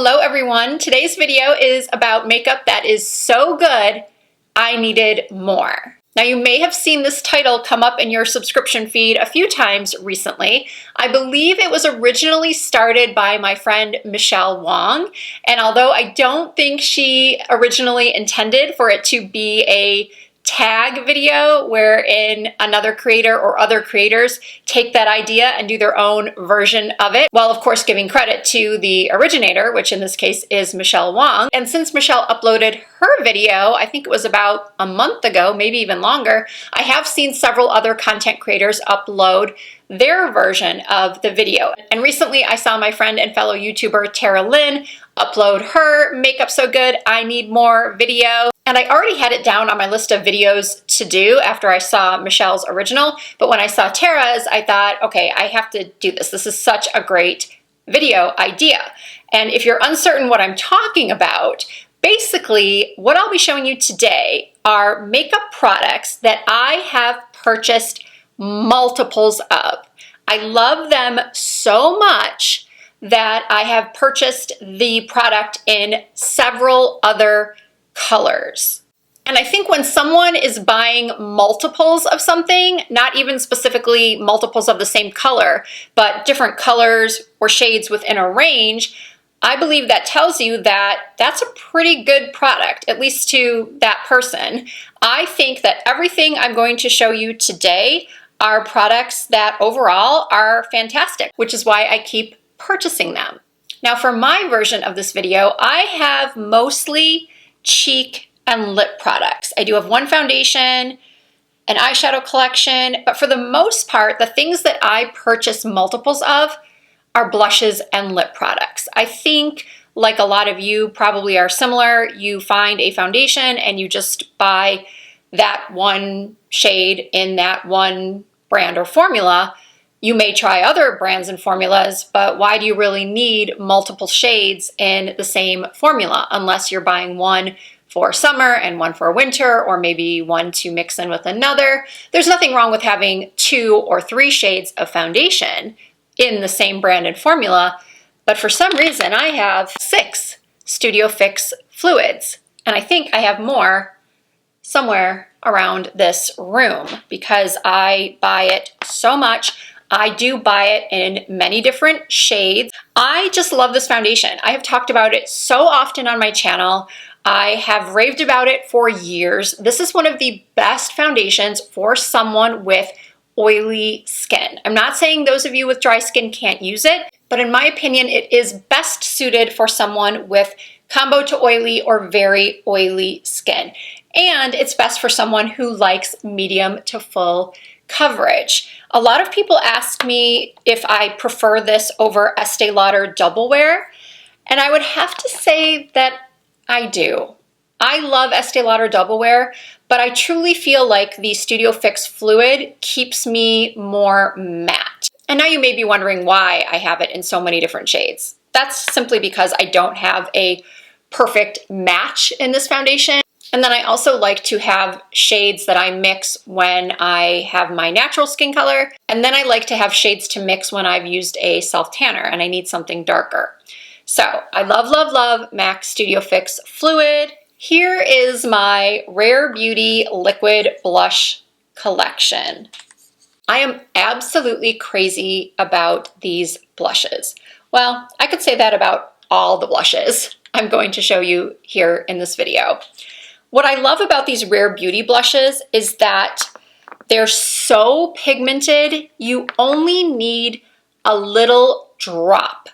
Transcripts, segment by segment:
Hello everyone, today's video is about makeup that is so good, I needed more. Now you may have seen this title come up in your subscription feed a few times recently. I believe it was originally started by my friend Michelle Wong, and although I don't think she originally intended for it to be a tag video wherein another creator or other creators take that idea and do their own version of it, while of course giving credit to the originator, which in this case is Michelle Wong. And since Michelle uploaded her video, I think it was about a month ago, maybe even longer, I have seen several other content creators upload their version of the video. And recently I saw my friend and fellow YouTuber Tara Lynn upload her Makeup So Good, I Need More video. And I already had it down on my list of videos to do after I saw Michelle's original, but when I saw Tara's, I thought, okay, I have to do this. This is such a great video idea. And if you're uncertain what I'm talking about, basically what I'll be showing you today are makeup products that I have purchased multiples of. I love them so much that I have purchased the product in several other colors. And I think when someone is buying multiples of something, not even specifically multiples of the same color, but different colors or shades within a range, I believe that tells you that that's a pretty good product, at least to that person. I think that everything I'm going to show you today are products that overall are fantastic, which is why I keep purchasing them. Now for my version of this video, I have mostly cheek and lip products. I do have one foundation, an eyeshadow collection, but for the most part, the things that I purchase multiples of are blushes and lip products. I think, like a lot of you probably are similar, you find a foundation and you just buy that one shade in that one brand or formula. You may try other brands and formulas, but why do you really need multiple shades in the same formula unless you're buying one for summer and one for winter, or maybe one to mix in with another? There's nothing wrong with having 2 or 3 shades of foundation in the same brand and formula, but for some reason I have 6 Studio Fix fluids, and I think I have more somewhere around this room because I buy it so much. I do buy it in many different shades. I just love this foundation. I have talked about it so often on my channel. I have raved about it for years. This is one of the best foundations for someone with oily skin. I'm not saying those of you with dry skin can't use it, but in my opinion, it is best suited for someone with combo to oily or very oily skin. And it's best for someone who likes medium to full coverage. A lot of people ask me if I prefer this over Estee Lauder Double Wear, and I would have to say that I do. I love Estee Lauder Double Wear, but I truly feel like the Studio Fix Fluid keeps me more matte. And now you may be wondering why I have it in so many different shades. That's simply because I don't have a perfect match in this foundation. And then I also like to have shades that I mix when I have my natural skin color. And then I like to have shades to mix when I've used a self-tanner and I need something darker. So I love, love, love MAC Studio Fix Fluid. Here is my Rare Beauty Liquid Blush collection. I am absolutely crazy about these blushes. Well, I could say that about all the blushes I'm going to show you here in this video. What I love about these Rare Beauty blushes is that they're so pigmented, you only need a little drop.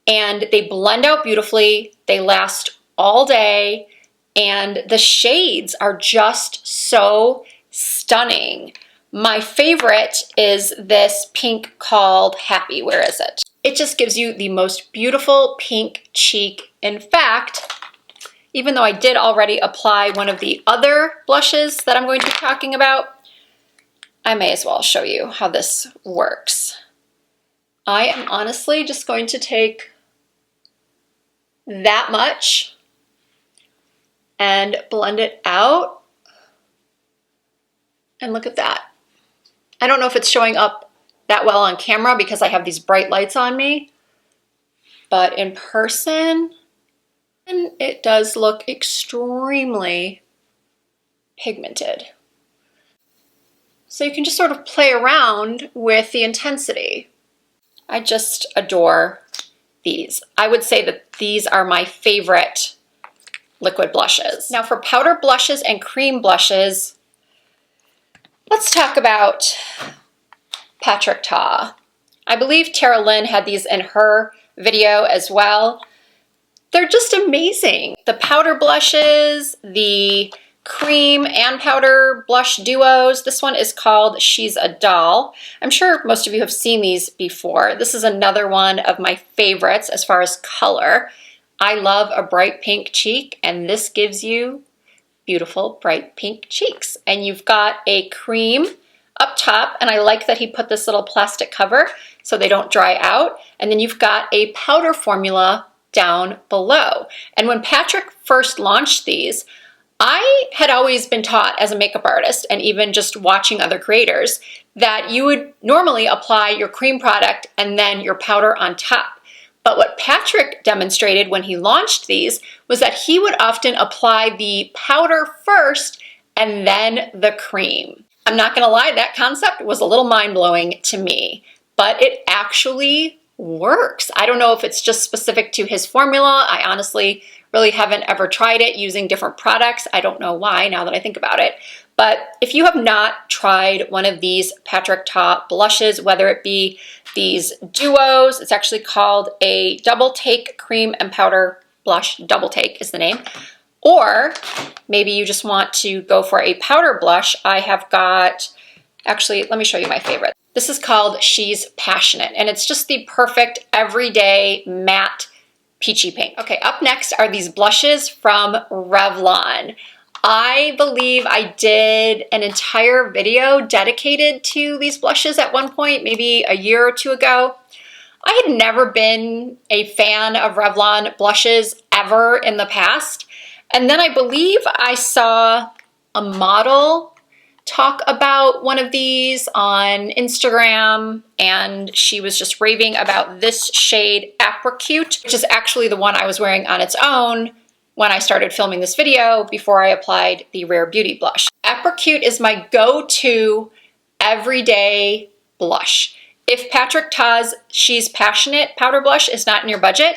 And they blend out beautifully, they last all day, and the shades are just so stunning. My favorite is this pink called Happy. Where is it? It just gives you the most beautiful pink cheek. In fact, even though I did already apply one of the other blushes that I'm going to be talking about, I may as well show you how this works. I am honestly just going to take that much and blend it out. And look at that. I don't know if it's showing up that well on camera because I have these bright lights on me, but in person, it does look extremely pigmented. So you can just sort of play around with the intensity. I just adore these. I would say that these are my favorite liquid blushes. Now for powder blushes and cream blushes, let's talk about Patrick Ta. I believe Tara Lynn had these in her video as well. They're just amazing. The powder blushes, the cream and powder blush duos. This one is called She's a Doll. I'm sure most of you have seen these before. This is another one of my favorites as far as color. I love a bright pink cheek, and this gives you beautiful bright pink cheeks. And you've got a cream up top, and I like that he put this little plastic cover so they don't dry out. And then you've got a powder formula down below. And when Patrick first launched these, I had always been taught as a makeup artist, and even just watching other creators, that you would normally apply your cream product and then your powder on top. But what Patrick demonstrated when he launched these was that he would often apply the powder first and then the cream. I'm not gonna lie, that concept was a little mind-blowing to me, but it actually works. I don't know if it's just specific to his formula. I honestly really haven't ever tried it using different products. I don't know why now that I think about it. But if you have not tried one of these Patrick Ta blushes, whether it be these duos, it's actually called a Double Take Cream and Powder Blush. Double Take is the name. Or maybe you just want to go for a powder blush. I have got, actually, let me show you my favorite. This is called She's Passionate, and it's just the perfect everyday matte peachy pink. Okay, up next are these blushes from Revlon. I believe I did an entire video dedicated to these blushes at one point, maybe a year or two ago. I had never been a fan of Revlon blushes ever in the past. And then I believe I saw a model talk about one of these on Instagram, and she was just raving about this shade Apricot, which is actually the one I was wearing on its own when I started filming this video before I applied the Rare Beauty blush. Apricot is my go-to everyday blush. If Patrick Ta's She's Passionate powder blush is not in your budget,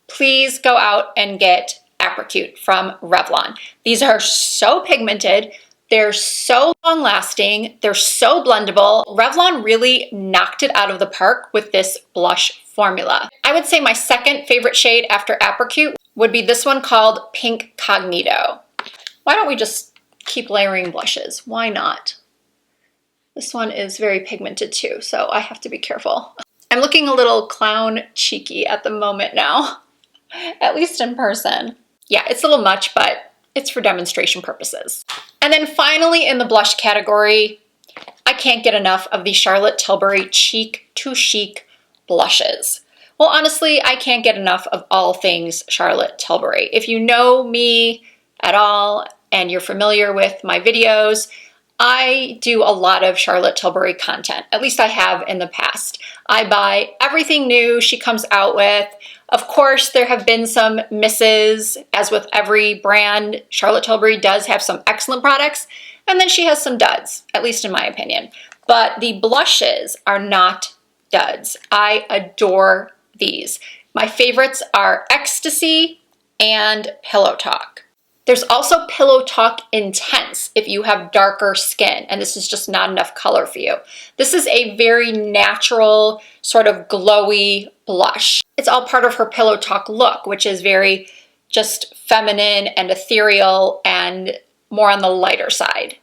please go out and get Apricot from Revlon. These are so pigmented. They're so long-lasting, they're so blendable. Revlon really knocked it out of the park with this blush formula. I would say my second favorite shade after Apricot would be this one called Pink Cognito. Why don't we just keep layering blushes? Why not? This one is very pigmented too, so I have to be careful. I'm looking a little clown cheeky at the moment now, at least in person. Yeah, it's a little much, but it's for demonstration purposes. And then finally in the blush category, I can't get enough of the Charlotte Tilbury Cheek to Chic blushes. Well, honestly, I can't get enough of all things Charlotte Tilbury. If you know me at all and you're familiar with my videos, I do a lot of Charlotte Tilbury content. At least I have in the past. I buy everything new she comes out with. Of course, there have been some misses. As with every brand, Charlotte Tilbury does have some excellent products, and then she has some duds, at least in my opinion. But the blushes are not duds. I adore these. My favorites are Ecstasy and Pillow Talk. There's also Pillow Talk Intense if you have darker skin and this is just not enough color for you. This is a very natural, sort of glowy blush. It's all part of her Pillow Talk look, which is very just feminine and ethereal and more on the lighter side.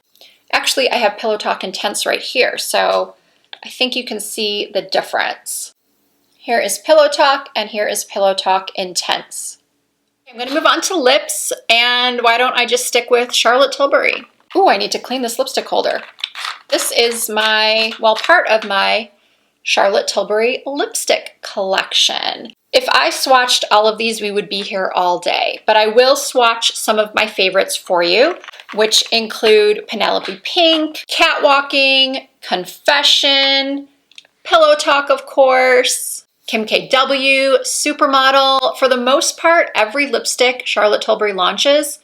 Actually, I have Pillow Talk Intense right here, so I think you can see the difference. Here is Pillow Talk and here is Pillow Talk Intense. I'm going to move on to lips, and why don't I just stick with Charlotte Tilbury? Ooh, I need to clean this lipstick holder. This is my, well, part of my Charlotte Tilbury lipstick collection. If I swatched all of these, we would be here all day, but I will swatch some of my favorites for you, which include Penelope Pink, Catwalking, Confession, Pillow Talk, of course, Kim KW, Supermodel. For the most part, every lipstick Charlotte Tilbury launches,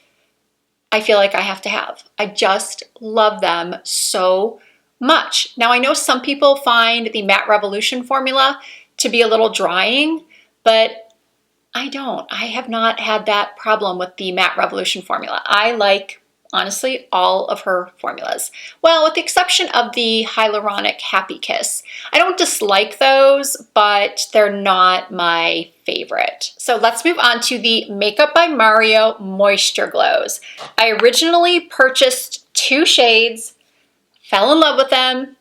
I feel like I have to have. I just love them so much. Now, I know some people find the Matte Revolution formula to be a little drying, but I don't. I have not had that problem with the Matte Revolution formula. I like, honestly, all of her formulas. Well, with the exception of the Hyaluronic Happy Kiss. I don't dislike those, but they're not my favorite. So let's move on to the Makeup by Mario Moisture Glows. I originally purchased 2 shades, fell in love with them,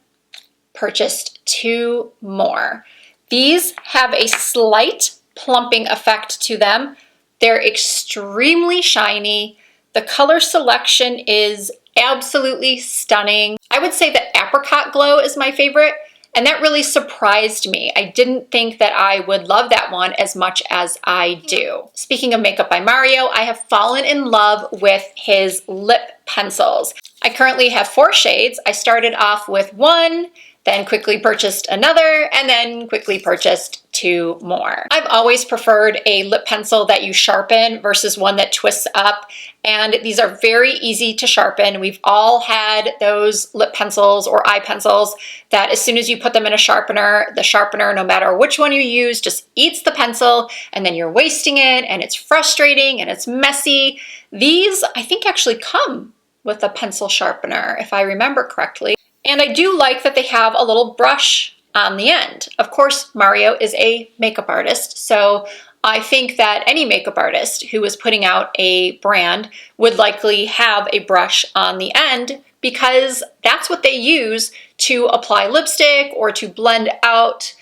purchased 2 more. These have a slight plumping effect to them. They're extremely shiny. The color selection is absolutely stunning. I would say the Apricot Glow is my favorite, and that really surprised me. I didn't think that I would love that one as much as I do. Speaking of Makeup by Mario, I have fallen in love with his lip pencils. I currently have 4 shades. I started off with 1, then quickly purchased another, and then quickly purchased 2 more. I've always preferred a lip pencil that you sharpen versus one that twists up, and these are very easy to sharpen. We've all had those lip pencils or eye pencils that as soon as you put them in a sharpener, the sharpener, no matter which one you use, just eats the pencil, and then you're wasting it, and it's frustrating, and it's messy. These, I think, actually come with a pencil sharpener, if I remember correctly. And I do like that they have a little brush on the end. Of course, Mario is a makeup artist, so I think that any makeup artist who is putting out a brand would likely have a brush on the end because that's what they use to apply lipstick or to blend out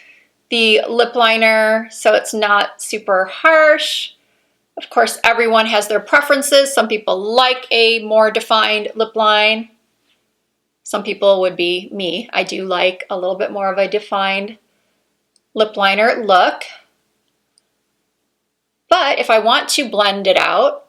the lip liner so it's not super harsh. Of course, everyone has their preferences. Some people like a more defined lip line. Some people would be me. I do like a little bit more of a defined lip liner look. But if I want to blend it out,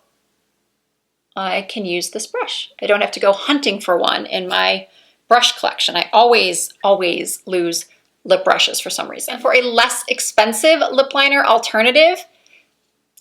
I can use this brush. I don't have to go hunting for one in my brush collection. I always lose lip brushes for some reason. And for a less expensive lip liner alternative,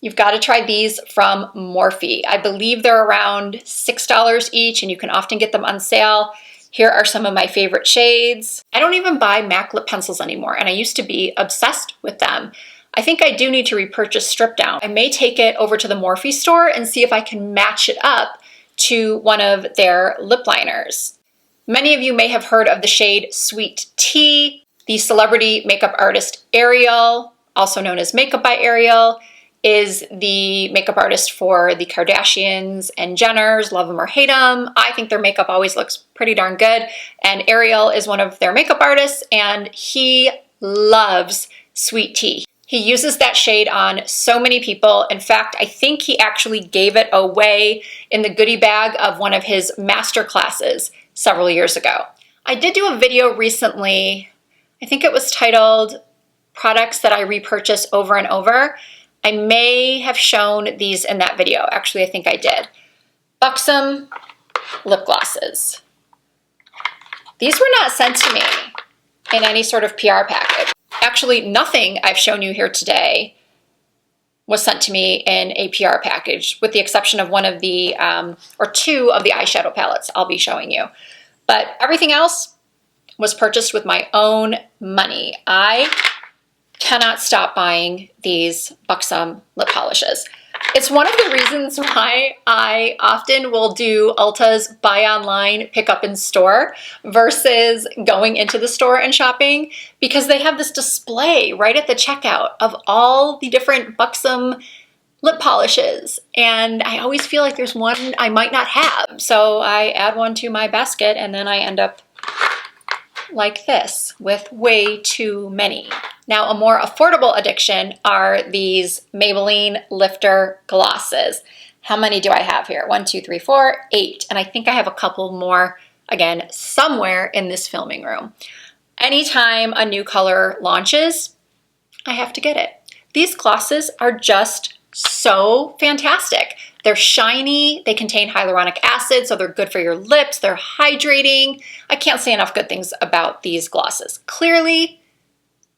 you've got to try these from Morphe. I believe they're around $6 each, and you can often get them on sale. Here are some of my favorite shades. I don't even buy MAC lip pencils anymore, and I used to be obsessed with them. I think I do need to repurchase Strip Down. I may take it over to the Morphe store and see if I can match it up to one of their lip liners. Many of you may have heard of the shade Sweet Tea. The celebrity makeup artist Ariel, also known as Makeup by Ariel, is the makeup artist for the Kardashians and Jenners, love them or hate them. I think their makeup always looks pretty darn good, and Ariel is one of their makeup artists, and he loves Sweet Tea. He uses that shade on so many people. In fact, I think he actually gave it away in the goodie bag of one of his master classes several years ago. I did do a video recently, I think it was titled Products That I Repurchase Over and Over. I may have shown these in that video. Actually, I think I did. Buxom lip glosses. These were not sent to me in any sort of PR package. Actually, nothing I've shown you here today was sent to me in a PR package, with the exception of one of the, or 2 of the eyeshadow palettes I'll be showing you. But everything else was purchased with my own money. I cannot stop buying these Buxom lip polishes. It's one of the reasons why I often will do Ulta's buy online, pick up in store versus going into the store and shopping, because they have this display right at the checkout of all the different Buxom lip polishes. And I always feel like there's one I might not have. So I add one to my basket, and then I end up like this with way too many. Now, a more affordable addition are these Maybelline Lifter glosses. How many do I have here? 1, 2, 3, 4, 8. And I think I have a couple more, again, somewhere in this filming room. Anytime a new color launches, I have to get it. These glosses are just so fantastic. They're shiny, they contain hyaluronic acid, so they're good for your lips, they're hydrating. I can't say enough good things about these glosses. Clearly,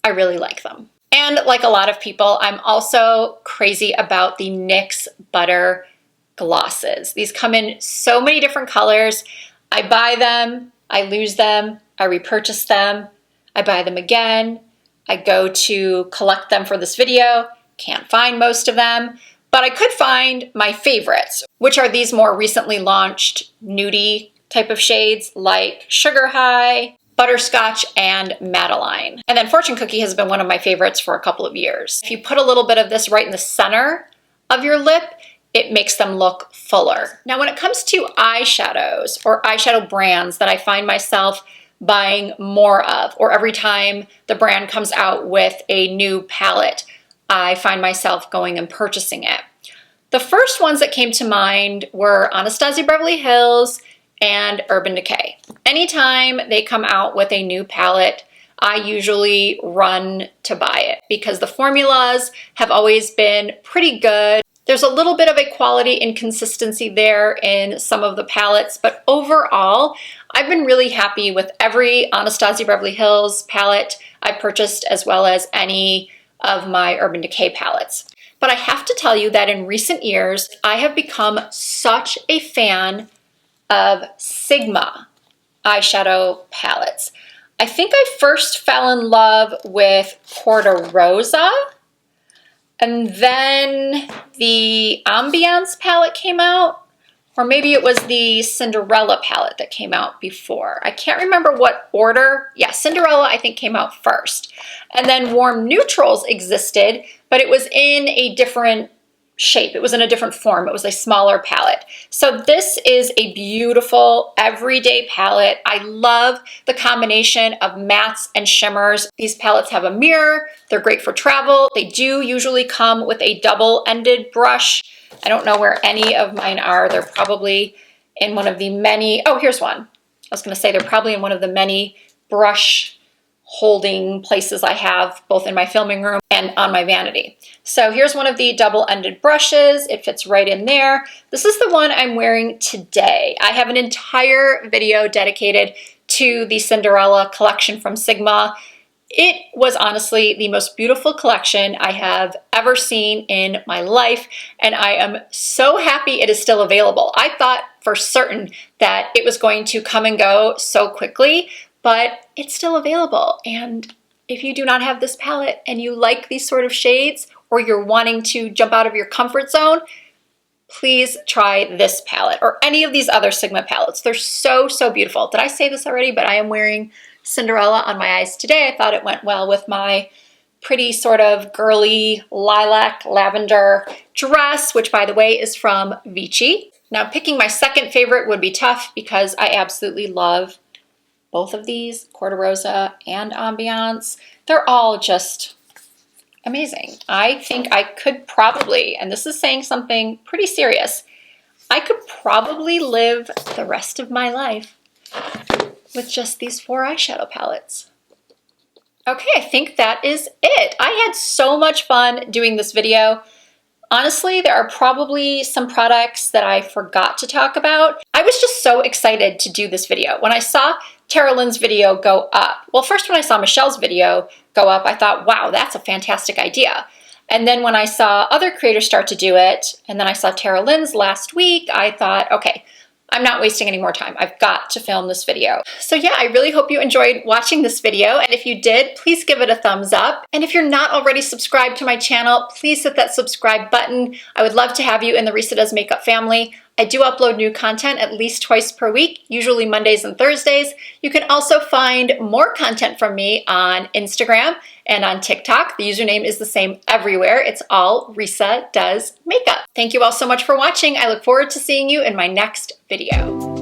I really like them. And like a lot of people, I'm also crazy about the NYX Butter glosses. These come in so many different colors. I buy them, I lose them, I repurchase them, I buy them again, I go to collect them for this video, can't find most of them, but I could find my favorites, which are these more recently launched nudie type of shades like Sugar High, Butterscotch, and Madeline. And then Fortune Cookie has been one of my favorites for a couple of years. If you put a little bit of this right in the center of your lip, it makes them look fuller. Now, when it comes to eyeshadows or eyeshadow brands that I find myself buying more of, or every time the brand comes out with a new palette, I find myself going and purchasing it. The first ones that came to mind were Anastasia Beverly Hills and Urban Decay. Anytime they come out with a new palette, I usually run to buy it because the formulas have always been pretty good. There's a little bit of a quality inconsistency there in some of the palettes, but overall, I've been really happy with every Anastasia Beverly Hills palette I purchased, as well as any of my Urban Decay palettes. But I have to tell you that in recent years, I have become such a fan of Sigma eyeshadow palettes. I think I first fell in love with Porta Rosa, and then the Ambiance palette came out, or maybe it was the Cinderella palette that came out before. I can't remember what order. Yeah, Cinderella I think came out first. And then Warm Neutrals existed, but it was in a different shape. It was in a different form. It was a smaller palette. So this is a beautiful everyday palette. I love the combination of mattes and shimmers. These palettes have a mirror. They're great for travel. They do usually come with a double-ended brush. I don't know where any of mine are. They're probably in one of the many, oh, here's one. I was gonna say they're probably in one of the many brush holding places I have both in my filming room and on my vanity. So here's one of the double-ended brushes. It fits right in there. This is the one I'm wearing today. I have an entire video dedicated to the Cinderella collection from Sigma. It was honestly the most beautiful collection I have ever seen in my life, and I am so happy it is still available. I thought for certain that it was going to come and go so quickly, but it's still available. And if you do not have this palette and you like these sort of shades, or you're wanting to jump out of your comfort zone, please try this palette or any of these other Sigma palettes. They're so, so beautiful. Did I say this already? But I am wearing Cinderella on my eyes today. I thought it went well with my pretty sort of girly lilac lavender dress, which by the way is from Vici. Now picking my second favorite would be tough because I absolutely love both of these, Porta Rosa and Ambiance. They're all just amazing. I think I could probably, and this is saying something pretty serious, I could probably live the rest of my life with just these 4 eyeshadow palettes. Okay, I think that is it. I had so much fun doing this video. Honestly, there are probably some products that I forgot to talk about. I was just so excited to do this video. When I saw Tara Lynn's video go up, well, first when I saw Michelle's video go up, I thought, wow, that's a fantastic idea. And then when I saw other creators start to do it, and then I saw Tara Lynn's last week, I thought, okay, I'm not wasting any more time. I've got to film this video. So yeah, I really hope you enjoyed watching this video. And if you did, please give it a thumbs up. And if you're not already subscribed to my channel, please hit that subscribe button. I would love to have you in the Risa Does Makeup family. I do upload new content at least twice per week, usually Mondays and Thursdays. You can also find more content from me on Instagram and on TikTok. The username is the same everywhere. It's all Risa Does Makeup. Thank you all so much for watching. I look forward to seeing you in my next video.